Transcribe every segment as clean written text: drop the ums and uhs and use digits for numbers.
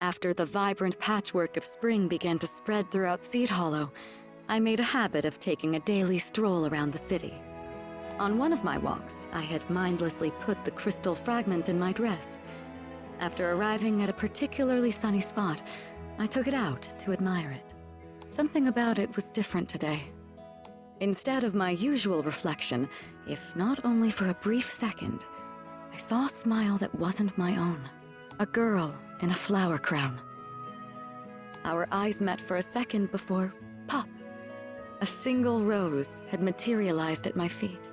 After the vibrant patchwork of spring began to spread throughout Seed Hollow, I made a habit of taking a daily stroll around the city. On one of my walks, I had mindlessly put the crystal fragment in my dress. After arriving at a particularly sunny spot, I took it out to admire it. Something about it was different today. Instead of my usual reflection, if not only for a brief second, I saw a smile that wasn't my own. A girl in a flower crown. Our eyes met for a second before, pop! A single rose had materialized at my feet.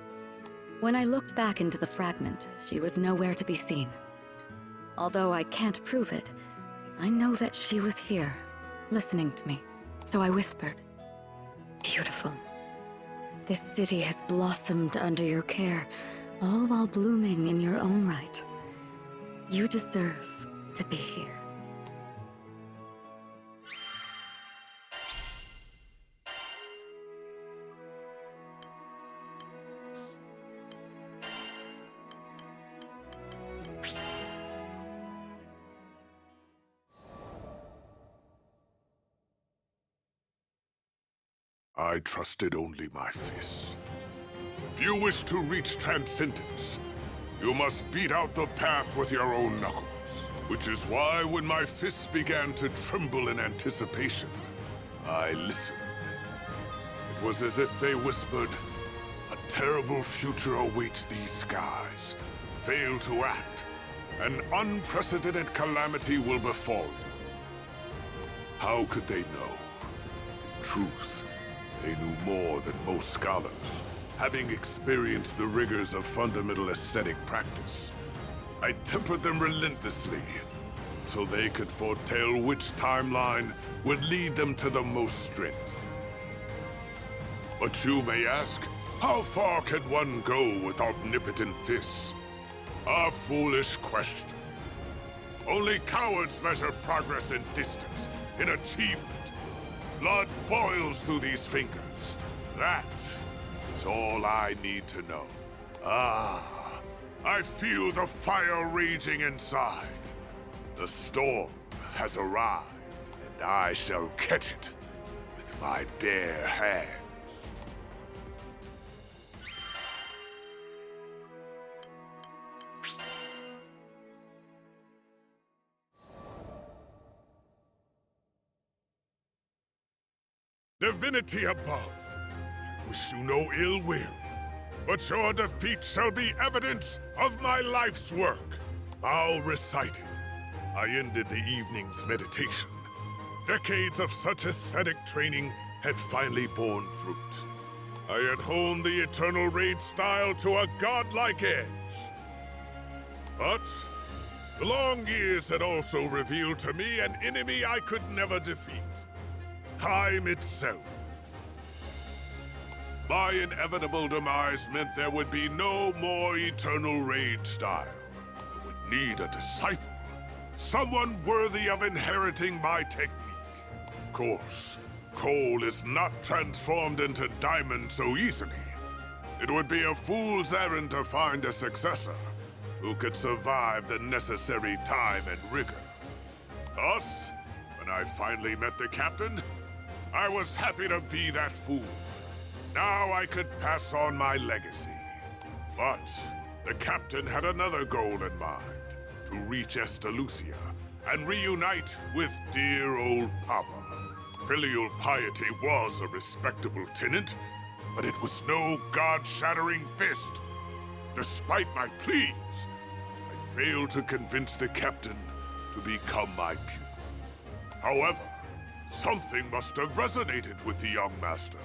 When I looked back into the fragment, she was nowhere to be seen. Although I can't prove it, I know that she was here, listening to me. So I whispered, "Beautiful. This city has blossomed under your care, all while blooming in your own right. You deserve to be here." I trusted only my fists. If you wish to reach transcendence, you must beat out the path with your own knuckles. Which is why when my fists began to tremble in anticipation, I listened. It was as if they whispered, "A terrible future awaits these skies. Fail to act. An unprecedented calamity will befall you." How could they know? In truth, they knew more than most scholars, having experienced the rigors of fundamental aesthetic practice. I tempered them relentlessly, so they could foretell which timeline would lead them to the most strength. But you may ask, how far can one go with omnipotent fists? A foolish question. Only cowards measure progress in distance, in achievement. Blood boils through these fingers. That is all I need to know. Ah, I feel the fire raging inside. The storm has arrived, and I shall catch it with my bare hands. Divinity above, I wish you no ill will, but your defeat shall be evidence of my life's work. Bow recited, I ended the evening's meditation. Decades of such ascetic training had finally borne fruit. I had honed the eternal raid style to a godlike edge. But the long years had also revealed to me an enemy I could never defeat. Time itself. My inevitable demise meant there would be no more eternal raid style. I would need a disciple. Someone worthy of inheriting my technique. Of course, coal is not transformed into diamond so easily. It would be a fool's errand to find a successor who could survive the necessary time and rigor. Thus, when I finally met the captain, I was happy to be that fool. Now I could pass on my legacy. But the captain had another goal in mind, to reach Estalucia and reunite with dear old Papa. Filial piety was a respectable tenet, but it was no god-shattering fist. Despite my pleas, I failed to convince the captain to become my pupil. However, something must have resonated with the young master,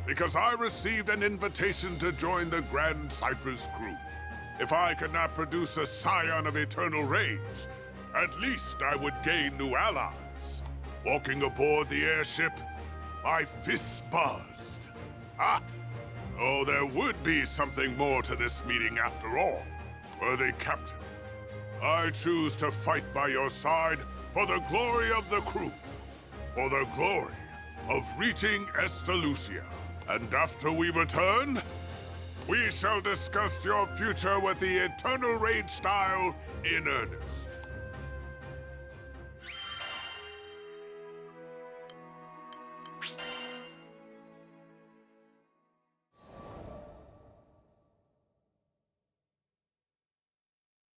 because I received an invitation to join the Grand Cypher's crew. If I could not produce a scion of eternal rage, at least I would gain new allies. Walking aboard the airship, my fists buzzed. Ah! So there would be something more to this meeting after all. Worthy Captain, I choose to fight by your side for the glory of the crew. For the glory of reaching Estalucia. And after we return, we shall discuss your future with the Eternal Rage style in earnest.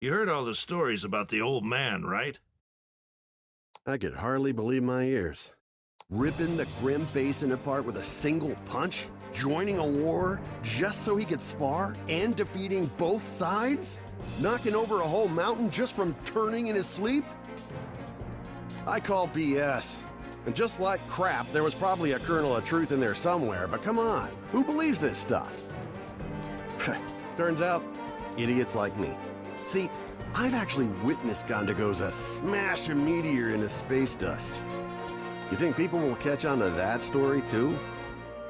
You heard all the stories about the old man, right? I could hardly believe my ears. Ripping the Grim Basin apart with a single punch? Joining a war just so he could spar? And defeating both sides? Knocking over a whole mountain just from turning in his sleep? I call BS. And just like crap, there was probably a kernel of truth in there somewhere, but come on, who believes this stuff? Turns out, idiots like me. See, I've actually witnessed Gandagoza smash a meteor into space dust. You think people will catch on to that story too?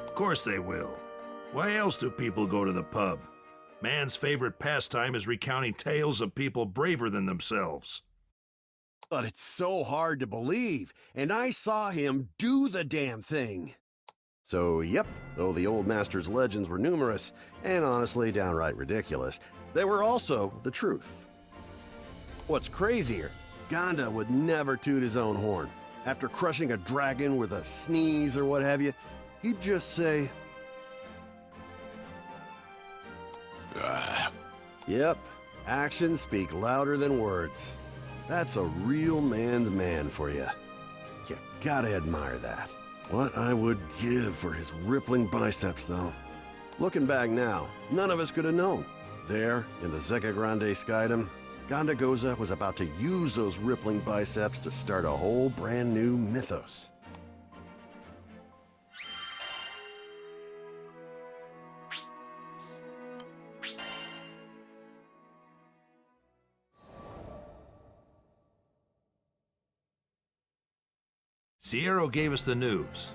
Of course they will. Why else do people go to the pub? Man's favorite pastime is recounting tales of people braver than themselves. But it's so hard to believe, and I saw him do the damn thing. So, yep, though the old master's legends were numerous, and honestly downright ridiculous, they were also the truth. What's crazier, Ganda would never toot his own horn. After crushing a dragon with a sneeze or what have you, he'd just say, Yep, actions speak louder than words. That's a real man's man for you. You gotta admire that. What I would give for his rippling biceps, though. Looking back now, none of us could have known. There, in the Zeka Grande Skydom, Gandagoza was about to use those rippling biceps to start a whole brand new mythos. Sierra gave us the news.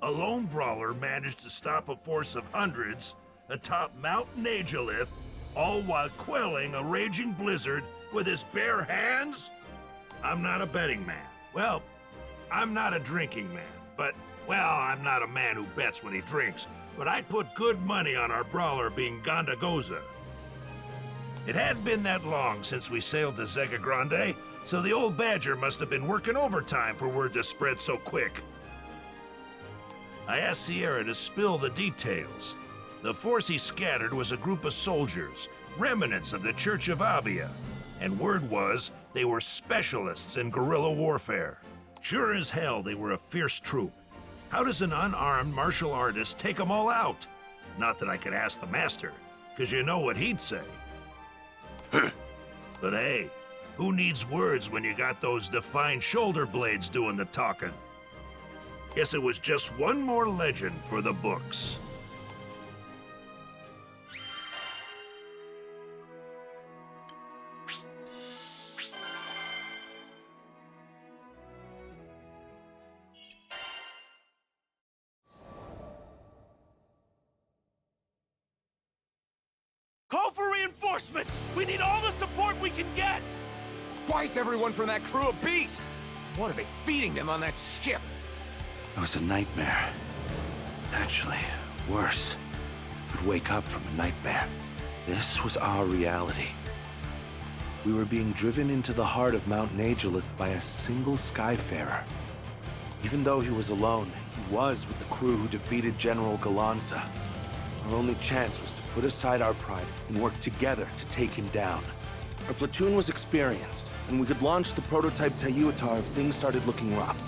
A lone brawler managed to stop a force of hundreds atop Mount Nagelith, all while quelling a raging blizzard with his bare hands? I'm not a betting man. Well, I'm not a drinking man, but, well, I'm not a man who bets when he drinks, but I'd put good money on our brawler being Gandagoza. It hadn't been that long since we sailed to Zeka Grande, so the old badger must have been working overtime for word to spread so quick. I asked Sierra to spill the details. The force he scattered was a group of soldiers, remnants of the Church of Avia, and word was they were specialists in guerrilla warfare. Sure as hell they were a fierce troop. How does an unarmed martial artist take them all out? Not that I could ask the master, because you know what he'd say. But hey, who needs words when you got those defined shoulder blades doing the talking? Guess it was just one more legend for the books. Call for reinforcements! We need all the support we can get! Twice everyone from that crew of beasts! What are they feeding them on that ship? It was a nightmare. Actually, worse. You could wake up from a nightmare. This was our reality. We were being driven into the heart of Mount Nagelith by a single Skyfarer. Even though he was alone, he was with the crew who defeated General Galanza. Our only chance was to put aside our pride and work together to take him down. Our platoon was experienced, and we could launch the prototype Tayuatar if things started looking rough.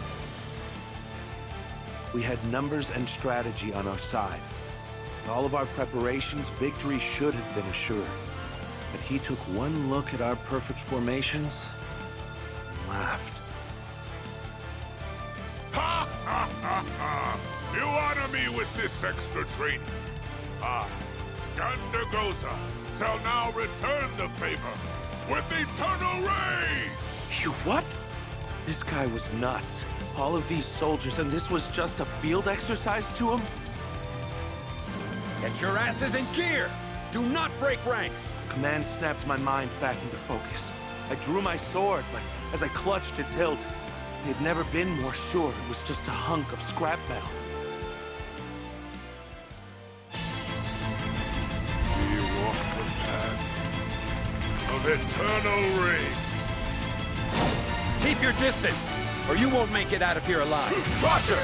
We had numbers and strategy on our side. In all of our preparations, victory should have been assured. But he took one look at our perfect formations and laughed. Ha ha ha ha! You honor me with this extra training. I, Gandagoza, shall now return the favor with eternal rage! You what? This guy was nuts. All of these soldiers, and this was just a field exercise to him? Get your asses in gear! Do not break ranks! Command snapped my mind back into focus. I drew my sword, but as I clutched its hilt, I had never been more sure it was just a hunk of scrap metal. We walk the path of eternal rage. Keep your distance, or you won't make it out of here alive. Roger!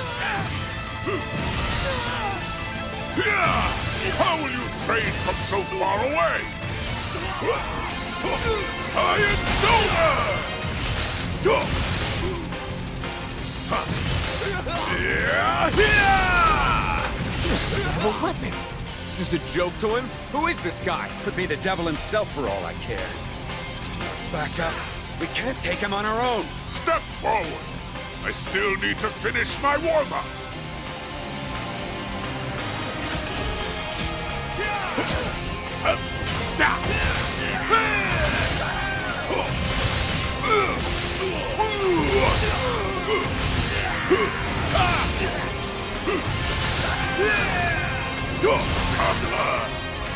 How will you train from so far away? High and shoulder! I have a weapon! Is this a joke to him? Who is this guy? Could be the devil himself for all I care. Back up. We can't take him on our own. Step forward! I still need to finish my warm-up!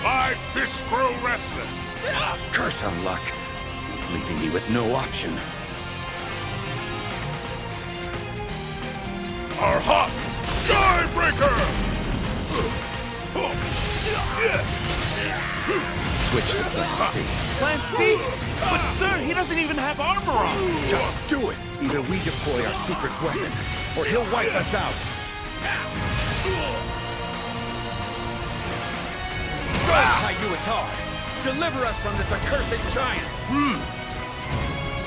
My fists grow restless! Curse on luck. He's leaving me with no option. Our hot Skybreaker! Switch to plan C. Plan C? But sir, he doesn't even have armor on! Just do it! Either we deploy our secret weapon, or he'll wipe us out. Go, Tayuatar! Deliver us from this accursed giant!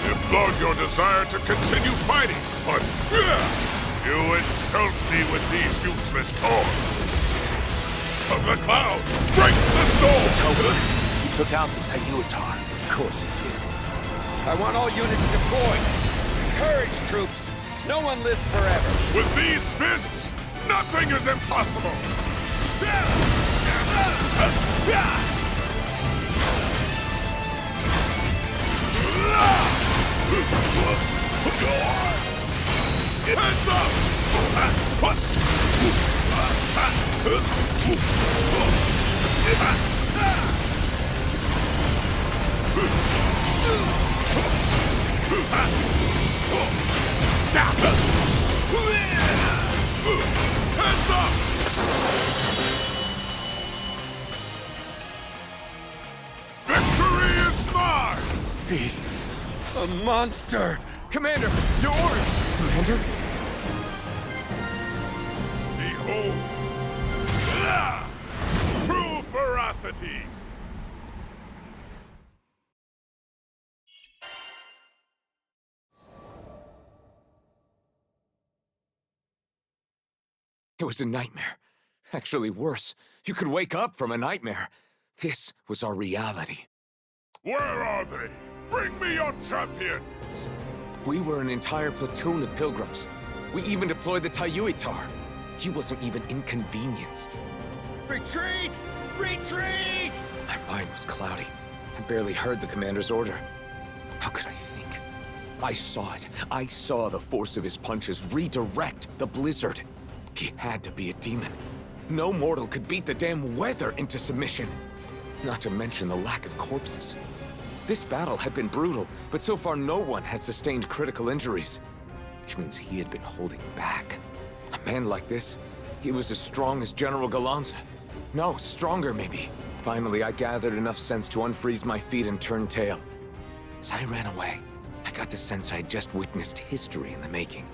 Implode your desire to continue fighting, but you insult me with these useless toys! Of the cloud, break the storm! He took out the Tayuatar. Of course he did. I want all units deployed. Courage, troops! No one lives forever. With these fists, nothing is impossible! Hands up! Hands up! Victory is mine! He's a monster! Commander, your orders! Commander? Behold! True ferocity! It was a nightmare. Actually worse. You could wake up from a nightmare. This was our reality. Where are they? Bring me your champions! We were an entire platoon of pilgrims. We even deployed the Tayuitar. He wasn't even inconvenienced. Retreat! Retreat! My mind was cloudy. I barely heard the commander's order. How could I think? I saw it. I saw the force of his punches redirect the blizzard. He had to be a demon. No mortal could beat the damn weather into submission. Not to mention the lack of corpses. This battle had been brutal, but so far no one had sustained critical injuries. Which means he had been holding back. A man like this, he was as strong as General Galanza. No, stronger maybe. Finally, I gathered enough sense to unfreeze my feet and turn tail. As I ran away, I got the sense I had just witnessed history in the making.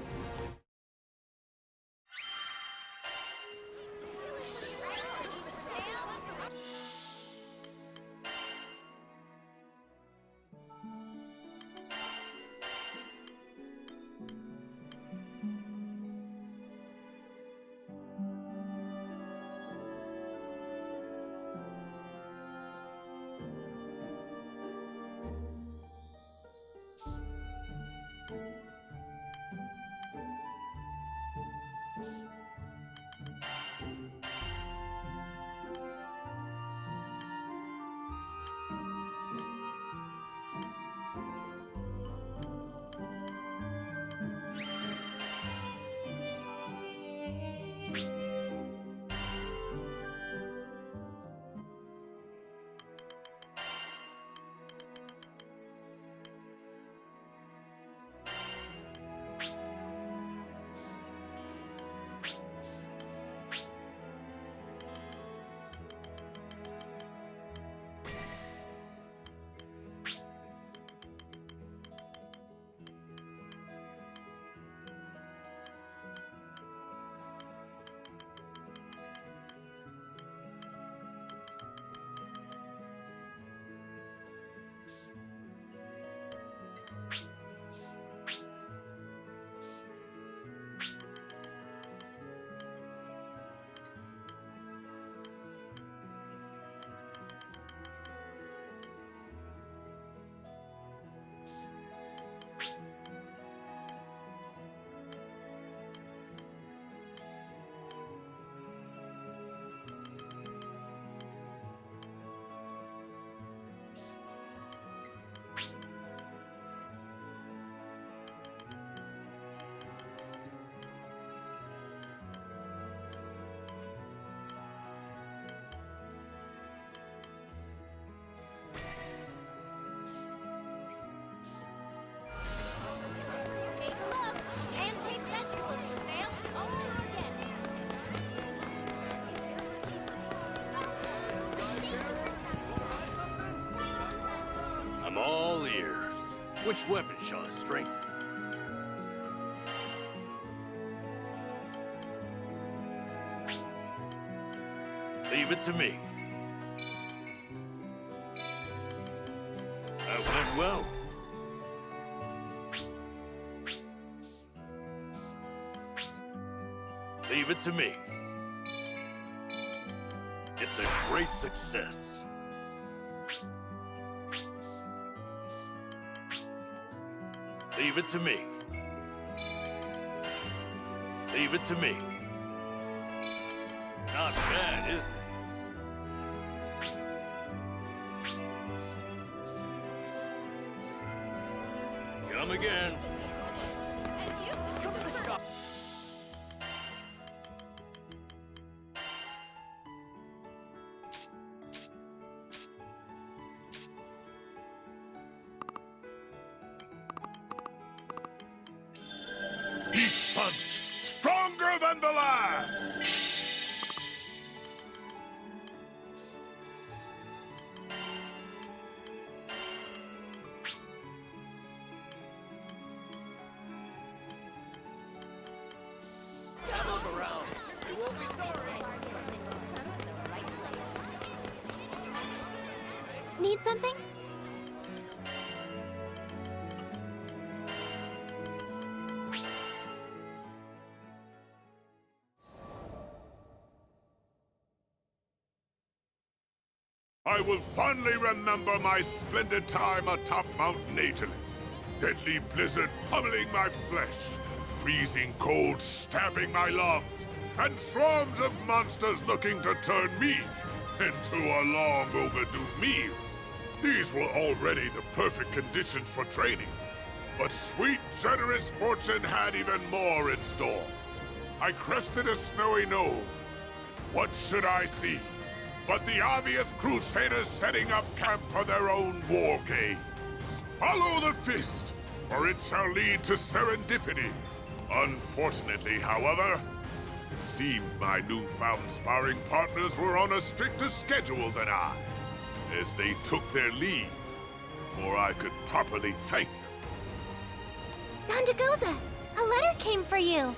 Which weapon shall I strengthen? Leave it to me. That went well. Leave it to me. It's a great success. Leave it to me. Leave it to me. Not bad, is it? Come again. Each punch stronger than the last! Look around. You won't be sorry. Need something? I will fondly remember my splendid time atop Mount Nagelith. Deadly blizzard pummeling my flesh, freezing cold stabbing my lungs, and swarms of monsters looking to turn me into a long overdue meal. These were already the perfect conditions for training, but sweet, generous fortune had even more in store. I crested a snowy knoll, and what should I see but the obvious crusaders setting up camp for their own war games? Follow the fist, or it shall lead to serendipity. Unfortunately, however, it seemed my newfound sparring partners were on a stricter schedule than I, as they took their leave before I could properly thank them. Nandagoza, a letter came for you.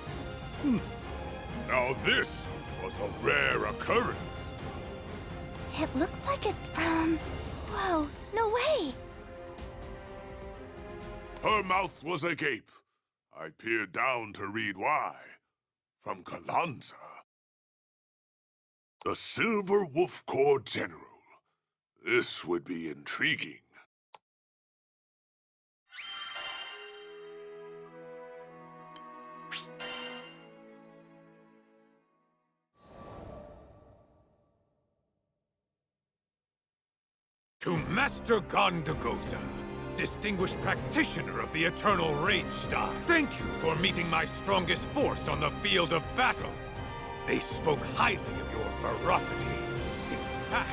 Now this was a rare occurrence. It looks like it's from... Whoa, no way! Her mouth was agape. I peered down to read why. From Galanza. The Silver Wolf Corps General. This would be intriguing. To Master Gandagoza, distinguished practitioner of the Eternal Rage Style. Thank you for meeting my strongest force on the field of battle. They spoke highly of your ferocity. In fact,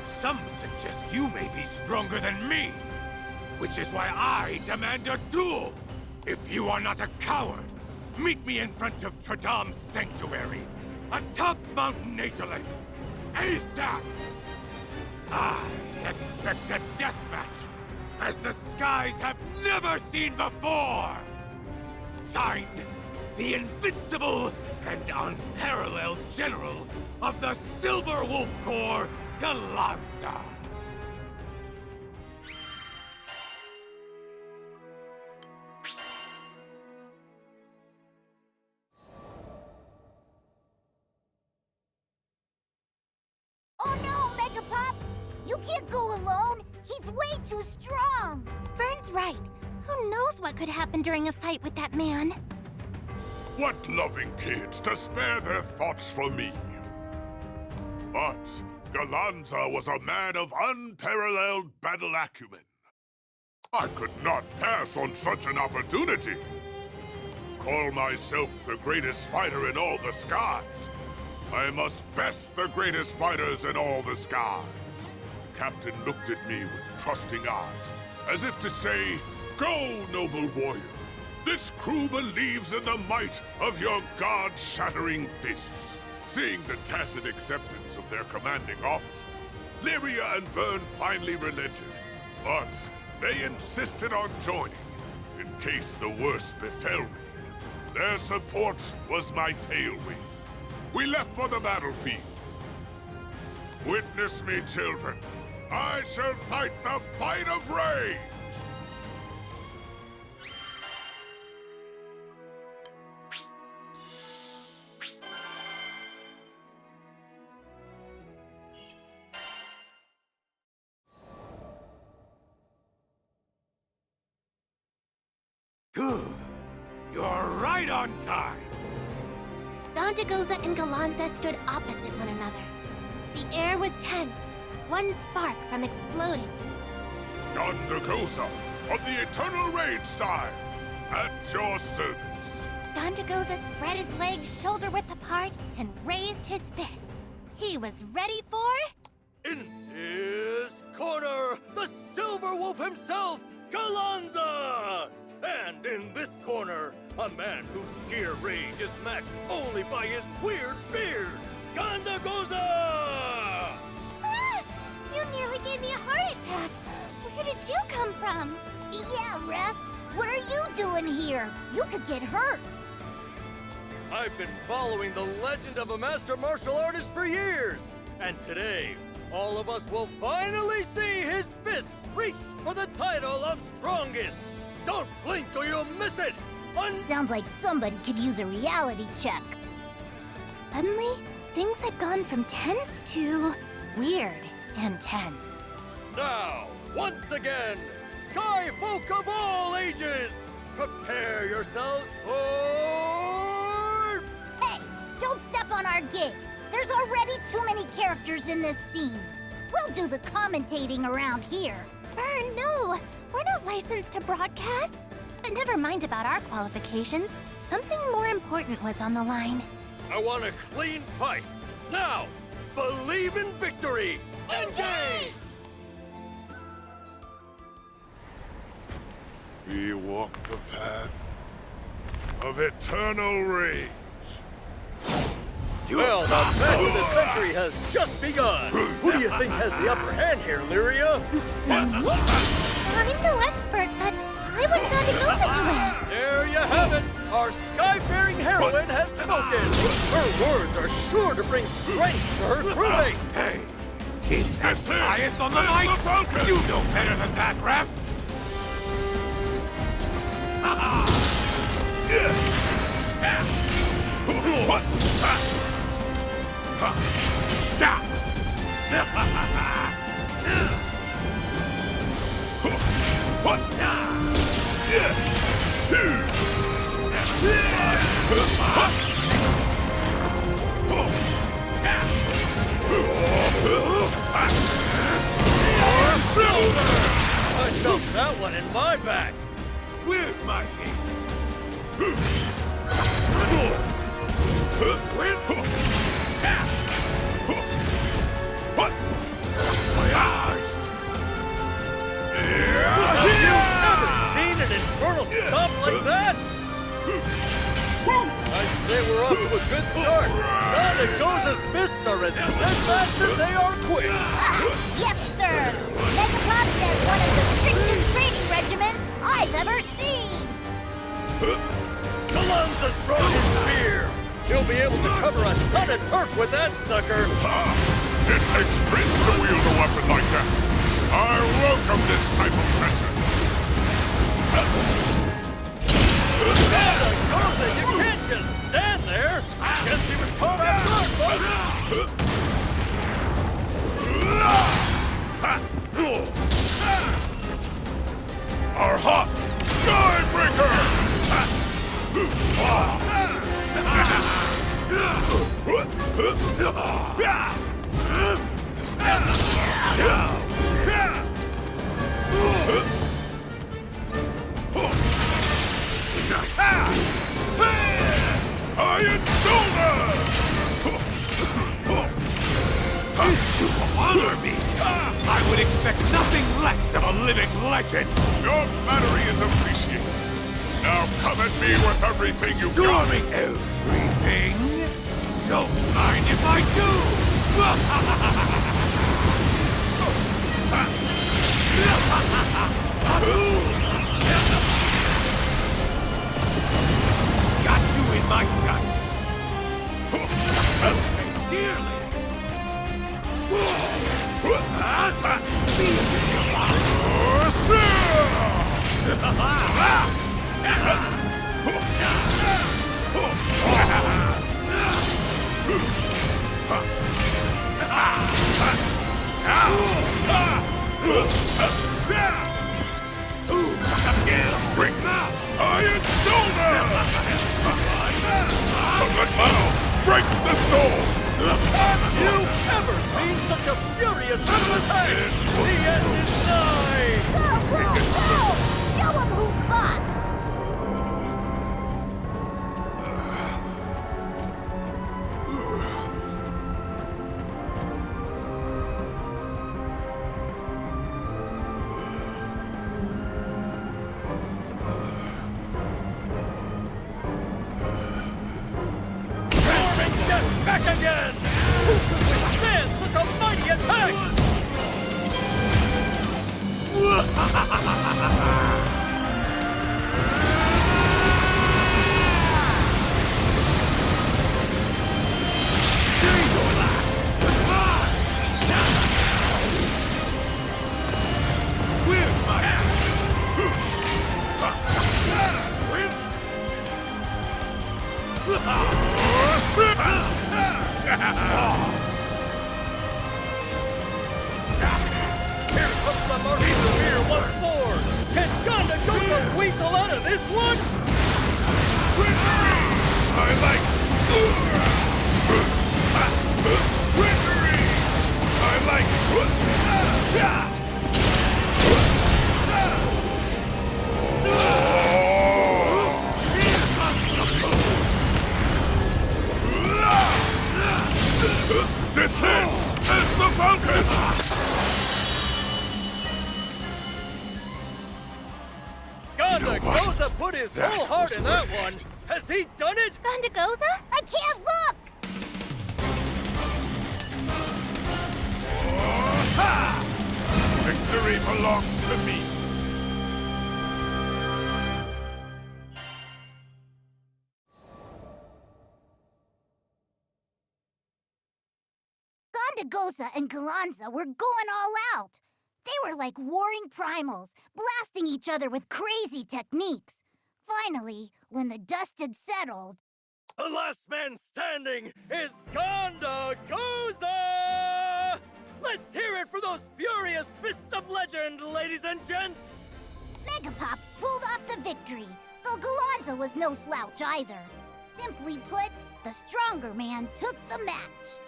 some suggest you may be stronger than me, which is why I demand a duel. If you are not a coward, meet me in front of Tradam's sanctuary, atop Mount Nagelith, ASAP! I expect a deathmatch, as the skies have never seen before! Signed, the invincible and unparalleled General of the Silver Wolf Corps, Galanza! Oh no, Mega Pops! You can't go alone! He's way too strong! Vern's right. Who knows what could happen during a fight with that man? What loving kids to spare their thoughts for me. But Galanza was a man of unparalleled battle acumen. I could not pass on such an opportunity. Call myself the greatest fighter in all the skies. I must best the greatest fighters in all the skies. The captain looked at me with trusting eyes, as if to say, "Go, noble warrior. This crew believes in the might of your god-shattering fists." Seeing the tacit acceptance of their commanding officer, Lyria and Vern finally relented. But They insisted on joining, in case the worst befell me. Their support was my tailwind. We left for the battlefield. Witness me, children. I shall fight the fight of rage! Good. You're right on time. Dondagoza and Galanza stood opposite one another. The air was tense, one spark from exploding. Granblue of the Eternal Rage style, at your service. Dondagoza spread his legs shoulder-width apart and raised his fist. He was ready for... In his corner, the Silver Wolf himself, Galanza! And in this corner, a man whose sheer rage is matched only by his weird beard, Dondagoza! Ah! You nearly gave me a heart attack. Where did you come from? Yeah, Ref. What are you doing here? You could get hurt. I've been following the legend of a master martial artist for years, and today, all of us will finally see his fist reach for the title of strongest. Don't blink or you'll miss it! Sounds like somebody could use a reality check. Suddenly, things had gone from tense to weird and tense. Now, once again, Sky Folk of all ages, prepare yourselves for... Hey, don't step on our gig. There's already too many characters in this scene. We'll do the commentating around here. Burn, no! We're not licensed to broadcast. But never mind about our qualifications. Something more important was on the line. I want a clean fight. Now, believe in victory! Engage! We walk the path of eternal rage. Well, the match of the century has just begun. Who do you think has the upper hand here, Lyria? Me? I'm no expert, but I want Dondagoza to win. There you have it. Our sky-faring heroine has spoken. Her words are sure to bring strength to her crewmate. Hey, is that bias on the mic? You know better than that, Ref. I felt that one in my back. Where's my feet? Have you ever seen an infernal stomp like that? I'd say we're off to a good start. Dondagoza's fists are as steadfast as they are quick. Yes, sir. Megapop says one of the strictest training regimens I've ever seen. Galanza's brought his spear. He'll be able to cover a ton of turf with that sucker. It takes strength to wield a weapon like that. I welcome this type of pressure. Dondagoza, you can't just stand there. Guess he was caught off guard, folks. Our hot Skybreaker! Iron Shoulder! To honor me, I would expect nothing less of a living legend. Your flattery is appreciated. Now come at me with everything you've got. Storming everything? Don't mind if I do! Got you in my sights. Pay dearly. See if it's Bring out Iron Shoulder! Breaks the storm! Have you ever seen such a furious attack? The end is nigh! Go, go, go! Show 'em who's boss! Back again! Who could withstand such a mighty attack? see your last. Goodbye. Where's my Here comes the Marine here once more! Can Granblue weasel out of this one? I like victory! I like descend as the Falcon! Granblue put his whole heart in that one. Has he done it? Gondagoza? I can't look! Victory belongs to me. Gondagoza and Galanza were going all out. They were like warring primals, blasting each other with crazy techniques. Finally, when the dust had settled... The last man standing is Gondagoza! Let's hear it for those furious fists of legend, ladies and gents! Megapops pulled off the victory, though Galanza was no slouch either. Simply put, the stronger man took the match.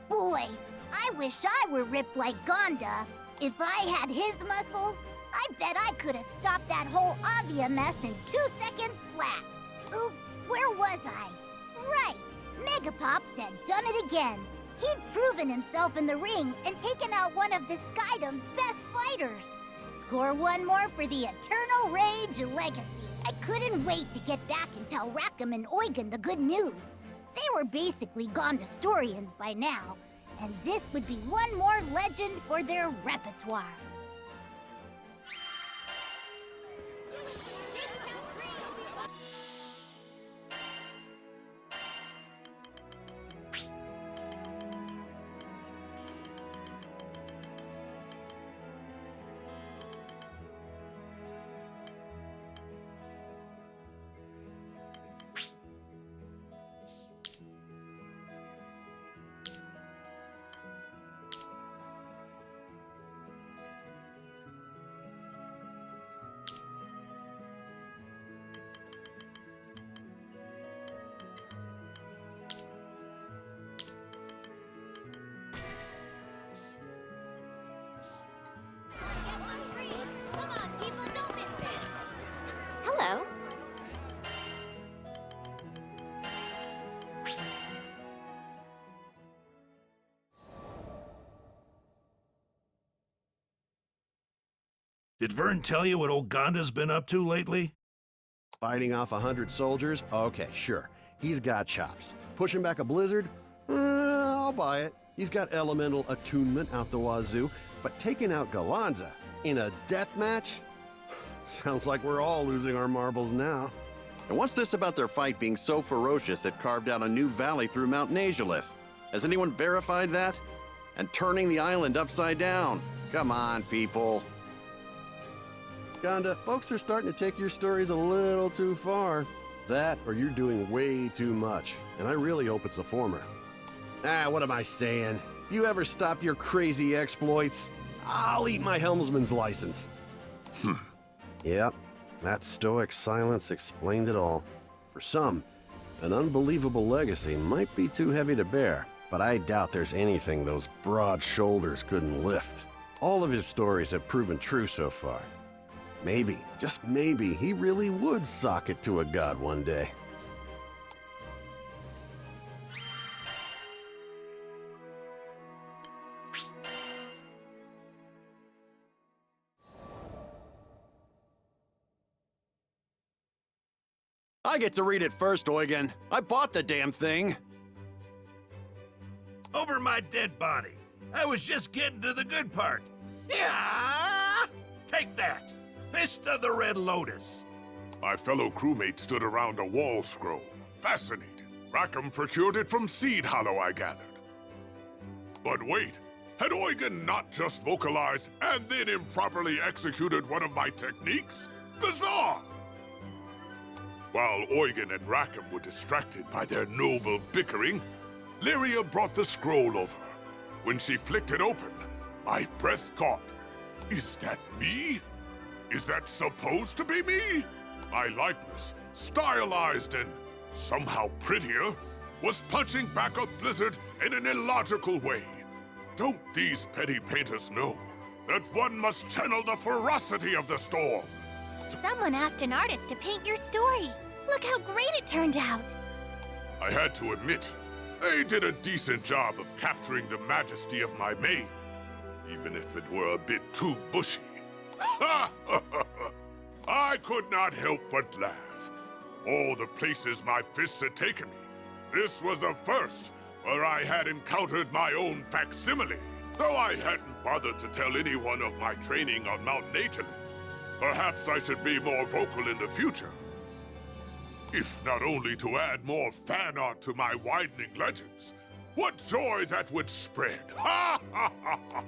Boy, I wish I were ripped like Gonda. If I had his muscles, I bet I could have stopped that whole Avia mess in 2 seconds flat. Oops, where was I? Right, Megapops had done it again. He'd proven himself in the ring and taken out one of the Skydom's best fighters. Score one more for the Eternal Rage legacy. I couldn't wait to get back and tell Rackham and Eugen the good news. They were basically Gondastorians by now, and this would be one more legend for their repertoire. Hello. Did Vern tell you what old Gonda's been up to lately? Fighting off 100 soldiers? Okay, sure. He's got chops. Pushing back a blizzard? I'll buy it. He's got elemental attunement out the wazoo. But taking out Galanza in a death match? Sounds like we're all losing our marbles now. And what's this about their fight being so ferocious it carved out a new valley through Mount Nazulith? Has anyone verified that? And turning the island upside down. Come on, people. Ganda, folks are starting to take your stories a little too far. That, or you're doing way too much. And I really hope it's the former. What am I saying? If you ever stop your crazy exploits, I'll eat my helmsman's license. Yep, that stoic silence explained it all. For some, an unbelievable legacy might be too heavy to bear, but I doubt there's anything those broad shoulders couldn't lift. All of his stories have proven true so far. Maybe, just maybe, he really would sock it to a god one day. I get to read it first, Eugen. I bought the damn thing. Over my dead body. I was just getting to the good part. Yeah! Take that! Fist of the Red Lotus. My fellow crewmates stood around a wall scroll, fascinated. Rackham procured it from Seed Hollow, I gathered. But wait, had Eugen not just vocalized and then improperly executed one of my techniques? Bizarre! While Eugen and Rackham were distracted by their noble bickering, Lyria brought the scroll over. When she flicked it open, my breath caught. Is that me? Is that supposed to be me? My likeness, stylized and somehow prettier, was punching back a blizzard in an illogical way. Don't these petty painters know that one must channel the ferocity of the storm? Someone asked an artist to paint your story. Look how great it turned out. I had to admit, they did a decent job of capturing the majesty of my mane, even if it were a bit too bushy. I could not help but laugh. All the places my fists had taken me, this was the first where I had encountered my own facsimile. Though I hadn't bothered to tell anyone of my training on Mount Nazulith, perhaps I should be more vocal in the future. If not only to add more fan art to my widening legends, what joy that would spread! Ha ha ha ha!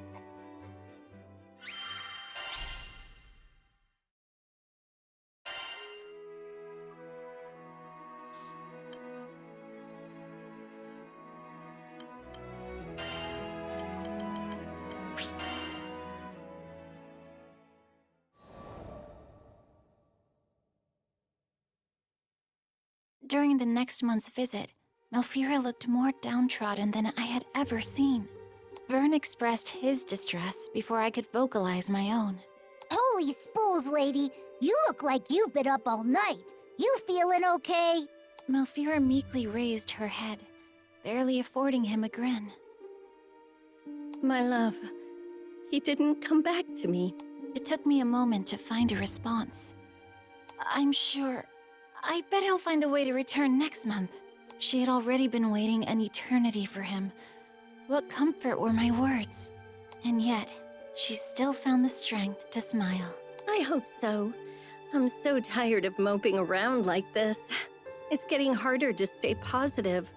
During the next month's visit, Malfira looked more downtrodden than I had ever seen. Vern expressed his distress before I could vocalize my own. Holy spools, lady! You look like you've been up all night. You feeling okay? Malfira meekly raised her head, barely affording him a grin. My love, he didn't come back to me. It took me a moment to find a response. I'm sure. I bet he'll find a way to return next month. She had already been waiting an eternity for him. What comfort were my words? And yet, she still found the strength to smile. I hope so. I'm so tired of moping around like this. It's getting harder to stay positive,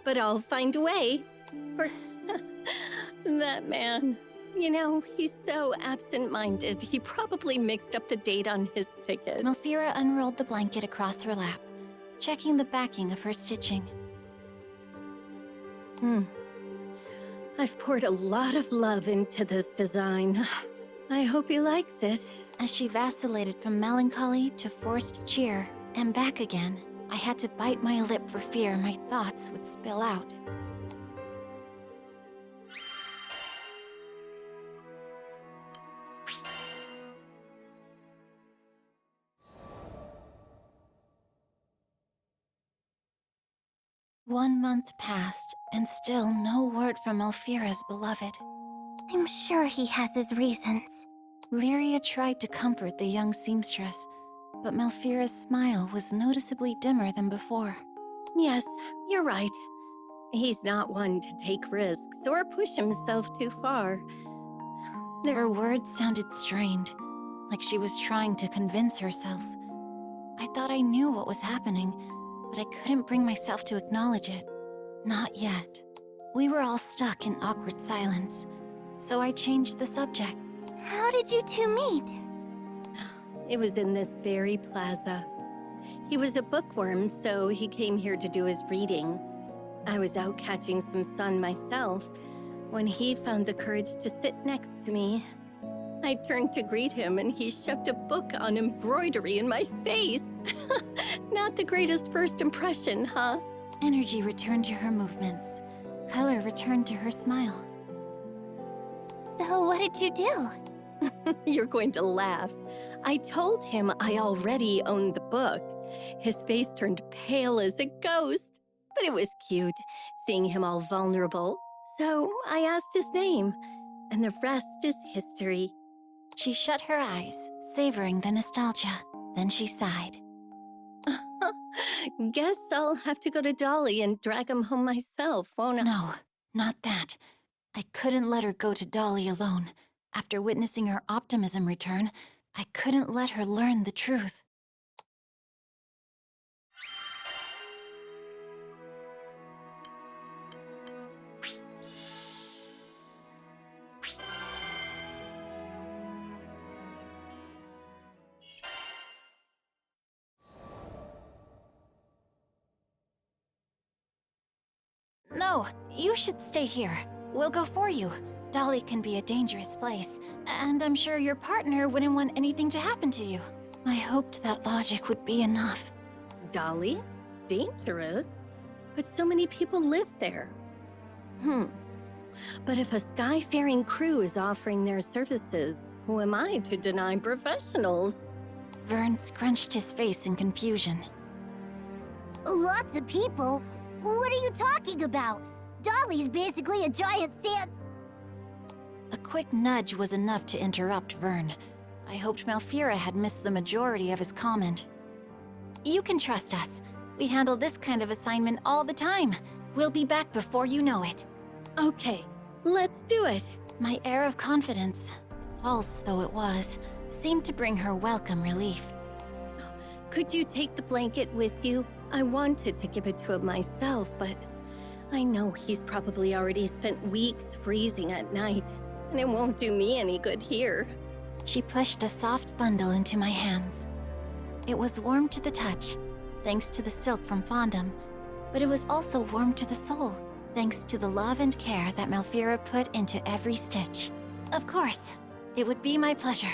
but I'll find a way. For that man. You know, he's so absent-minded, he probably mixed up the date on his ticket. Malfira unrolled the blanket across her lap, checking the backing of her stitching. I've poured a lot of love into this design. I hope he likes it. As she vacillated from melancholy to forced cheer, and back again, I had to bite my lip for fear my thoughts would spill out. One month passed, and still no word from Malfira's beloved. I'm sure he has his reasons. Lyria tried to comfort the young seamstress, but Malfira's smile was noticeably dimmer than before. Yes, you're right. He's not one to take risks or push himself too far. Her words sounded strained, like she was trying to convince herself. I thought I knew what was happening, but I couldn't bring myself to acknowledge it. Not yet. We were all stuck in awkward silence, so I changed the subject. How did you two meet? It was in this very plaza. He was a bookworm, so he came here to do his reading. I was out catching some sun myself when he found the courage to sit next to me. I turned to greet him and he shoved a book on embroidery in my face. Not the greatest first impression, huh? Energy returned to her movements. Color returned to her smile. So what did you do? You're going to laugh. I told him I already owned the book. His face turned pale as a ghost, but it was cute, seeing him all vulnerable. So I asked his name, and the rest is history. She shut her eyes, savoring the nostalgia. Then she sighed. Guess I'll have to go to Dolly and drag him home myself, won't I? No, not that. I couldn't let her go to Dolly alone. After witnessing her optimism return, I couldn't let her learn the truth. No, you should stay here. We'll go for you. Dolly can be a dangerous place, and I'm sure your partner wouldn't want anything to happen to you. I hoped that logic would be enough. Dolly? Dangerous? But so many people live there. But if a skyfaring crew is offering their services, who am I to deny professionals? Vern scrunched his face in confusion. Lots of people? What are you talking about? Dolly's basically a giant sand... A quick nudge was enough to interrupt Vern. I hoped Malfira had missed the majority of his comment. You can trust us. We handle this kind of assignment all the time. We'll be back before you know it. Okay, let's do it. My air of confidence, false though it was, seemed to bring her welcome relief. Could you take the blanket with you? I wanted to give it to him myself, but I know he's probably already spent weeks freezing at night, and it won't do me any good here. She pushed a soft bundle into my hands. It was warm to the touch, thanks to the silk from Fondom, but it was also warm to the soul, thanks to the love and care that Malfira put into every stitch. Of course, it would be my pleasure.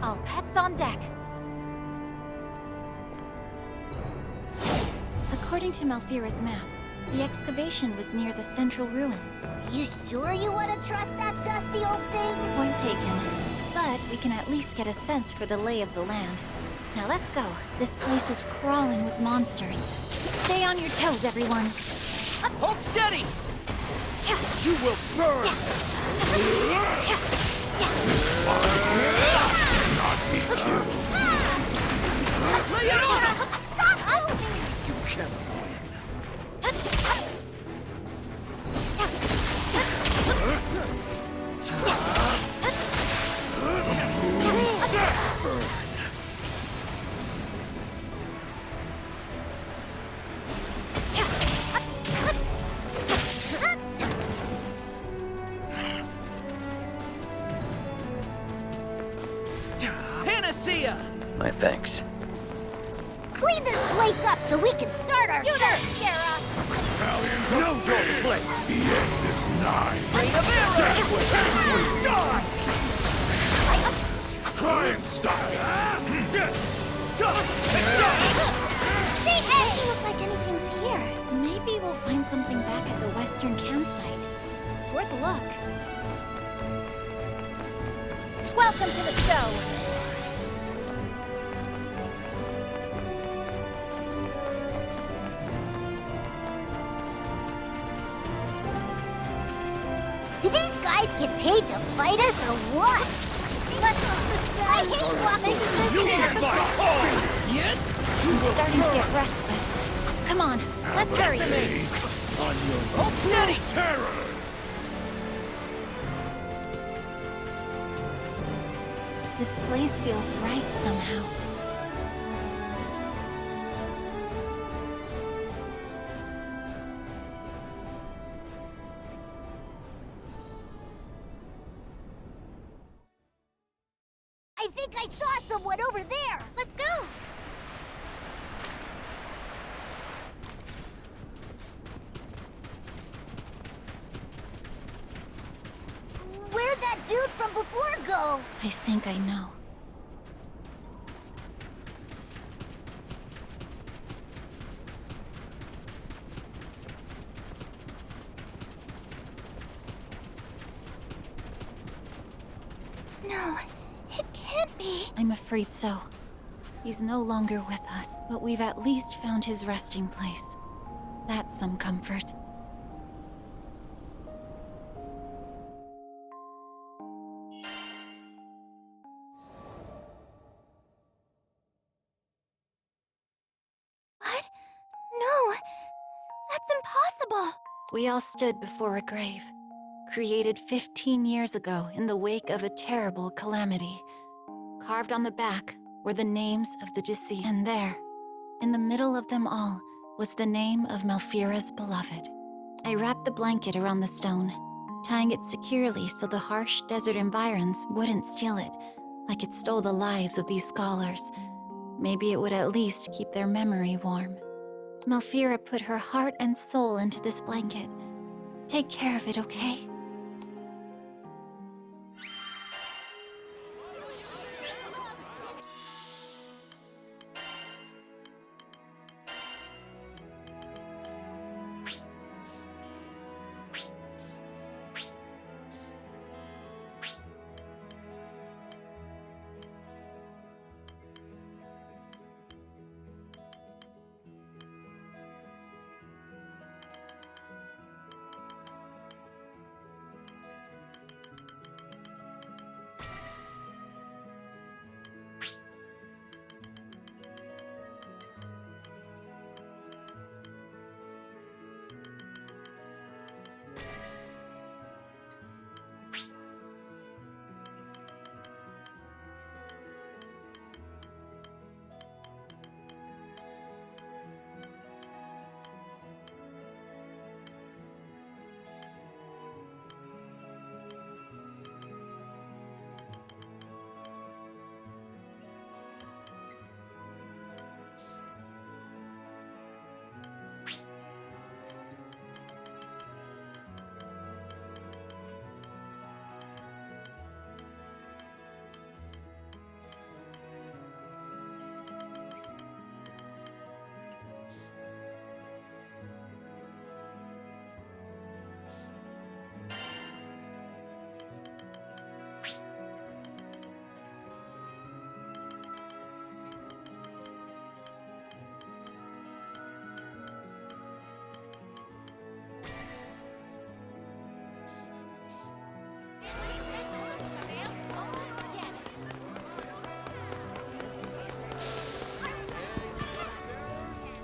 All pets on deck. According to Malfira's map, the excavation was near the central ruins. You sure you want to trust that dusty old thing? Point taken. But we can at least get a sense for the lay of the land. Now let's go. This place is crawling with monsters. Stay on your toes, everyone. Hold steady! You will burn! Not be killed. Lay it on! Stop moving! You cannot Panacea! My thanks. Clean this place up so we can start our search! know your place. The end is nigh. Rain of arrows! Die! Try and stop it. Doesn't look like anything's here. Maybe we'll find something back at the western campsite. It's worth a look. Welcome to the show! Do these guys get paid to fight us or what? I hate walking through this campus. Yet? I'm starting to get restless. Come on, let's hurry. Hold steady! Terror! This place feels right somehow. I think I saw someone over there! Let's go! Where'd that dude from before go? I think I know. No, it can't be. I'm afraid so. He's no longer with us, but we've at least found his resting place. That's some comfort. What? No, that's impossible. We all stood before a grave, created 15 years ago in the wake of a terrible calamity. Carved on the back were the names of the deceased, and there, in the middle of them all, was the name of Malfira's beloved. I wrapped the blanket around the stone, tying it securely so the harsh desert environs wouldn't steal it, like it stole the lives of these scholars. Maybe it would at least keep their memory warm. Malfira put her heart and soul into this blanket. Take care of it, okay?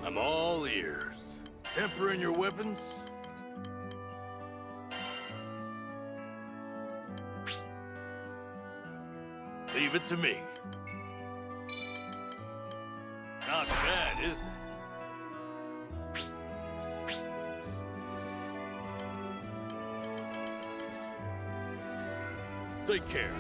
I'm all ears. Tempering your weapons? Leave it to me. Not bad, is it? Take care.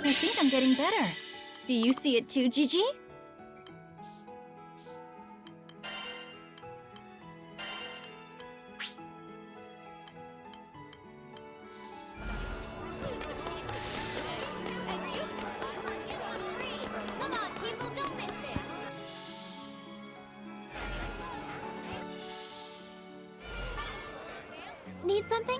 I think I'm getting better. Do you see it too, Gigi? Come on, people, don't miss this. Need something?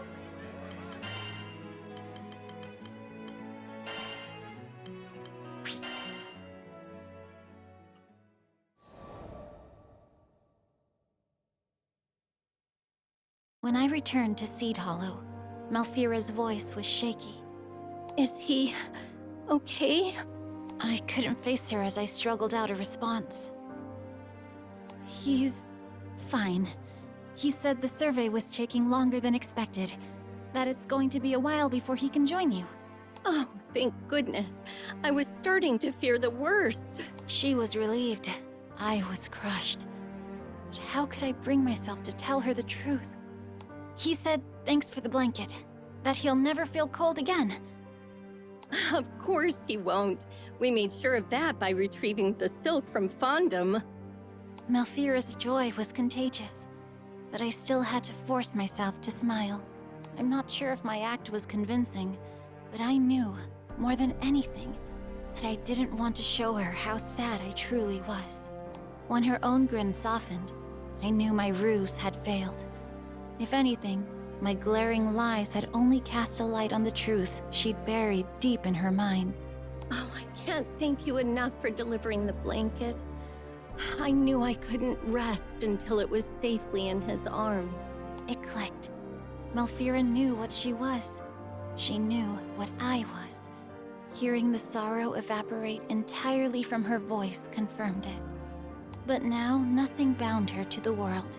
When I returned to Seed Hollow, Malfira's voice was shaky. Is he okay? I couldn't face her as I struggled out a response. He's fine. He said the survey was taking longer than expected, that it's going to be a while before he can join you. Oh, thank goodness. I was starting to fear the worst. She was relieved. I was crushed. But how could I bring myself to tell her the truth? He said thanks for the blanket, that he'll never feel cold again. Of course he won't. We made sure of that by retrieving the silk from Fondom. Malfira's joy was contagious, but I still had to force myself to smile. I'm not sure if my act was convincing, but I knew, more than anything, that I didn't want to show her how sad I truly was. When her own grin softened, I knew my ruse had failed. If anything, my glaring lies had only cast a light on the truth she'd buried deep in her mind. Oh, I can't thank you enough for delivering the blanket. I knew I couldn't rest until it was safely in his arms. It clicked. Malfira knew what she was. She knew what I was. Hearing the sorrow evaporate entirely from her voice confirmed it. But now nothing bound her to the world,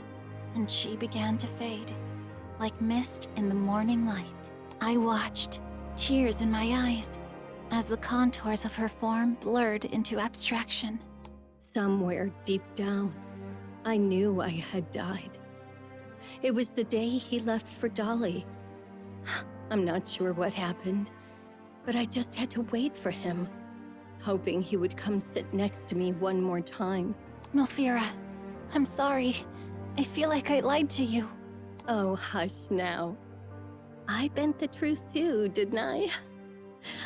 and she began to fade, like mist in the morning light. I watched, tears in my eyes, as the contours of her form blurred into abstraction. Somewhere deep down, I knew I had died. It was the day he left for Dolly. I'm not sure what happened, but I just had to wait for him, hoping he would come sit next to me one more time. Malfira, I'm sorry. I feel like I lied to you. Oh, hush now. I bent the truth too, didn't I?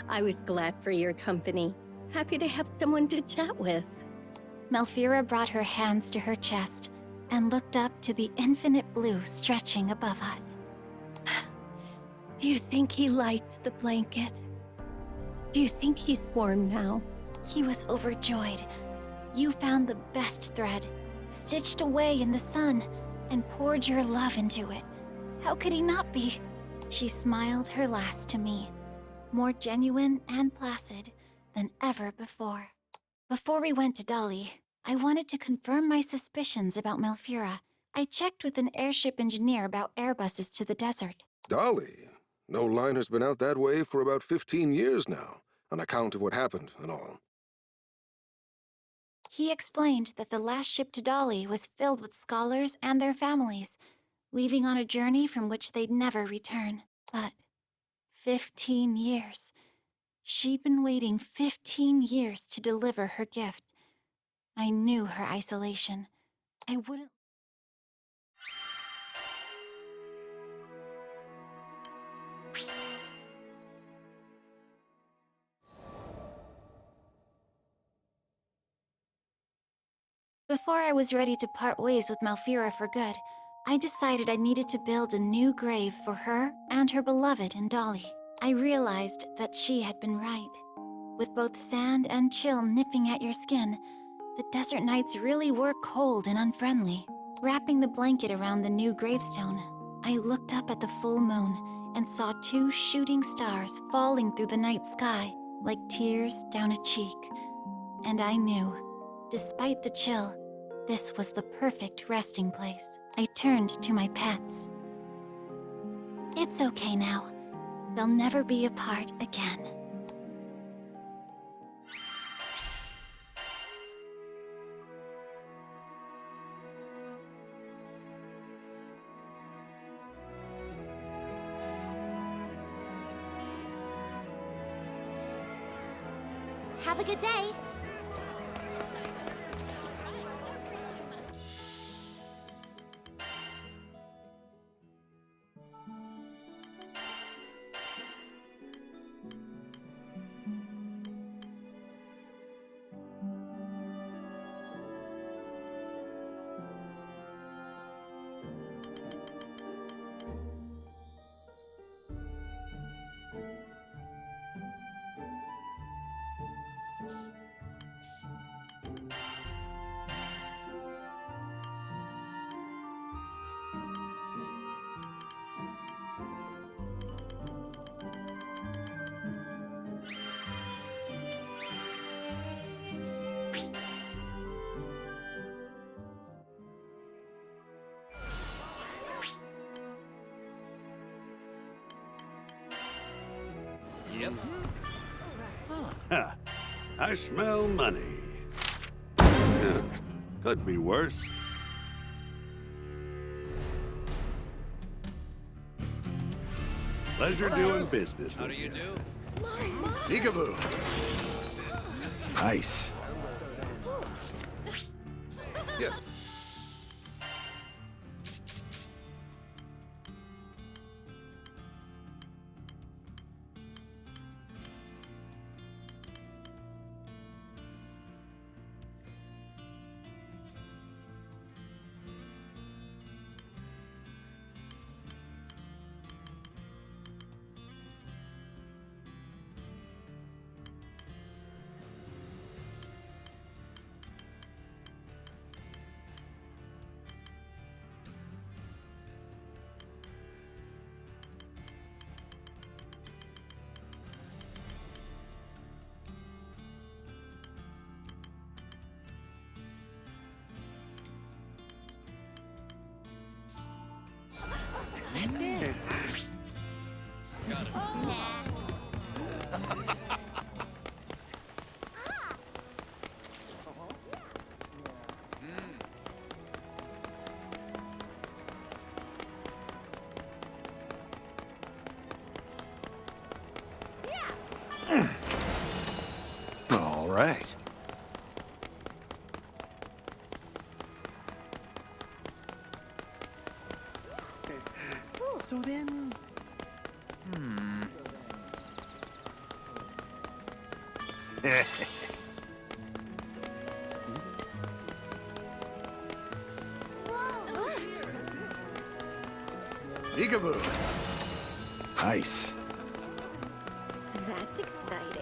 I was glad for your company. Happy to have someone to chat with. Malfira brought her hands to her chest and looked up to the infinite blue stretching above us. Do you think he liked the blanket? Do you think he's warm now? He was overjoyed. You found the best thread, stitched away in the sun, and poured your love into it. How could he not be? She smiled her last to me, more genuine and placid than ever before. Before we went to Dolly, I wanted to confirm my suspicions about Malfira. I checked with an airship engineer about airbuses to the desert. Dolly? No line has been out that way for about 15 years now, on account of what happened and all. He explained that the last ship to Dolly was filled with scholars and their families, leaving on a journey from which they'd never return. But 15 years. She'd been waiting 15 years to deliver her gift. I knew her isolation. I wouldn't... Before I was ready to part ways with Malfira for good, I decided I needed to build a new grave for her and her beloved in Dolly. I realized that she had been right. With both sand and chill nipping at your skin, the desert nights really were cold and unfriendly. Wrapping the blanket around the new gravestone, I looked up at the full moon and saw 2 shooting stars falling through the night sky like tears down a cheek. And I knew, despite the chill, this was the perfect resting place. I turned to my pets. It's okay now. They'll never be apart again. Have a good day. I smell money. Yeah, could be worse. Pleasure doing business with you. Peekaboo. Nice. Yes. That's it. Got it. All right. So then... Peekaboo. Nice. That's exciting.